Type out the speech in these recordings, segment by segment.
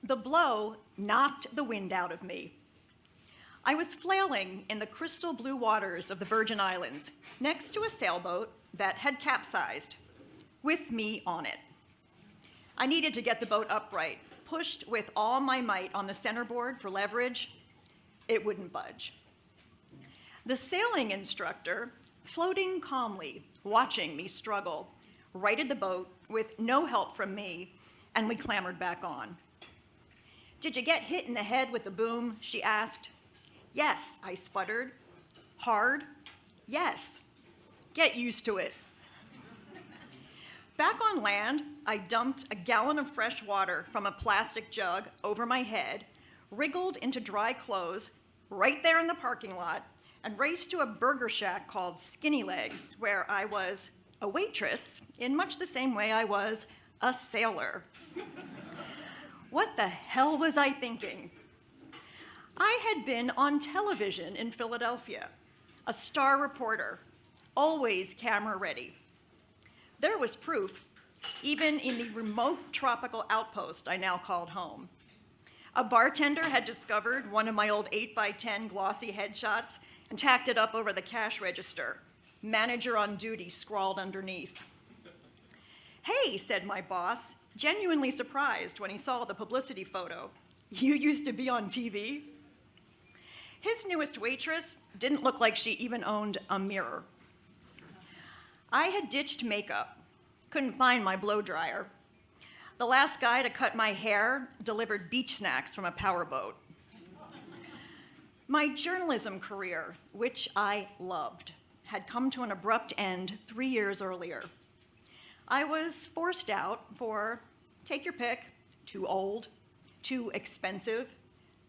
The blow knocked the wind out of me. I was flailing in the crystal blue waters of the Virgin Islands next to a sailboat that had capsized, with me on it. I needed to get the boat upright, pushed with all my might on the centerboard for leverage. It wouldn't budge. The sailing instructor, floating calmly, watching me struggle, righted the boat with no help from me, and we clambered back on. "Did you get hit in the head with the boom?" she asked. "Yes," I sputtered. "Hard?" "Yes." "Get used to it." Back on land, I dumped a gallon of fresh water from a plastic jug over my head, wriggled into dry clothes right there in the parking lot, and raced to a burger shack called Skinny Legs, where I was a waitress in much the same way I was a sailor. What the hell was I thinking? I had been on television in Philadelphia, a star reporter, always camera ready. There was proof, even in the remote tropical outpost I now called home. A bartender had discovered one of my old 8x10 glossy headshots and tacked it up over the cash register. "Manager on duty" scrawled underneath. "Hey," said my boss, genuinely surprised when he saw the publicity photo. "You used to be on TV?" His newest waitress didn't look like she even owned a mirror. I had ditched makeup, couldn't find my blow dryer. The last guy to cut my hair delivered beach snacks from a powerboat. My journalism career, which I loved, had come to an abrupt end 3 years earlier. I was forced out for, take your pick, too old, too expensive,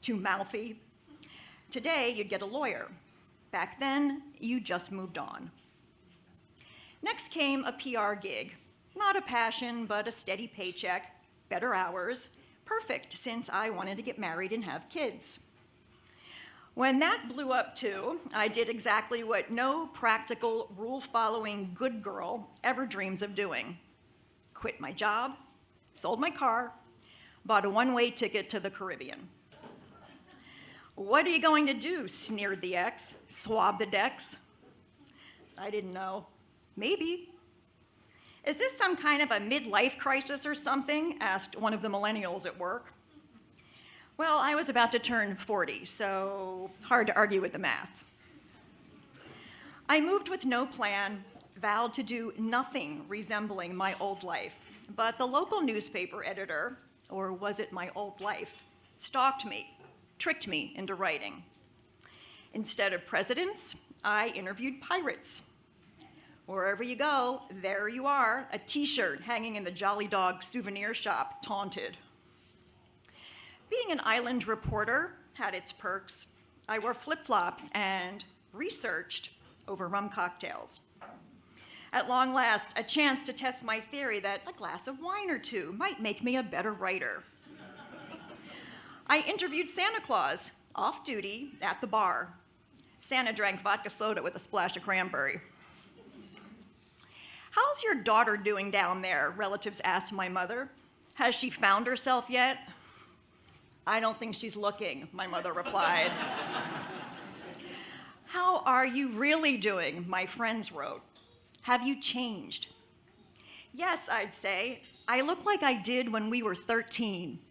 too mouthy. Today, you'd get a lawyer. Back then, you just moved on. Next came a PR gig. Not a passion, but a steady paycheck, better hours, perfect since I wanted to get married and have kids. When that blew up too, I did exactly what no practical, rule-following good girl ever dreams of doing. Quit my job, sold my car, bought a one-way ticket to the Caribbean. "What are you going to do?" sneered the ex. "Swab the decks?" I didn't know. Maybe. "Is this some kind of a midlife crisis or something?" asked one of the millennials at work. Well, I was about to turn 40, so hard to argue with the math. I moved with no plan, vowed to do nothing resembling my old life, but the local newspaper editor, or was it my old life, stalked me, tricked me into writing. Instead of presidents, I interviewed pirates. Wherever you go, there you are, a t-shirt hanging in the Jolly Dog souvenir shop, taunted. Being an island reporter had its perks. I wore flip-flops and researched over rum cocktails. At long last, a chance to test my theory that a glass of wine or two might make me a better writer. I interviewed Santa Claus, off duty, at the bar. Santa drank vodka soda with a splash of cranberry. "How's your daughter doing down there?" relatives asked my mother. "Has she found herself yet?" "I don't think she's looking," my mother replied. "How are you really doing?" my friends wrote. "Have you changed?" "Yes," I'd say. "I look like I did when we were 13.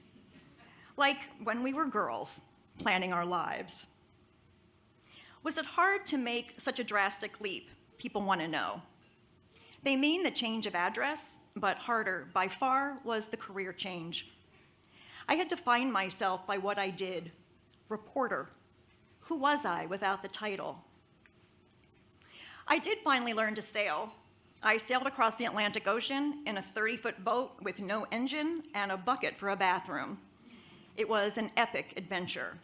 Like when we were girls, planning our lives." Was it hard to make such a drastic leap? People want to know. They mean the change of address, but harder by far was the career change. I had defined myself by what I did. Reporter. Who was I without the title? I did finally learn to sail. I sailed across the Atlantic Ocean in a 30-foot boat with no engine and a bucket for a bathroom. It was an epic adventure.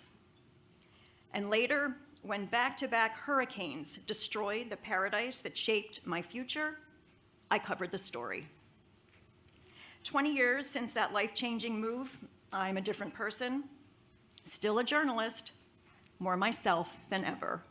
And later, when back-to-back hurricanes destroyed the paradise that shaped my future, I covered the story. 20 years since that life-changing move, I'm a different person, still a journalist, more myself than ever.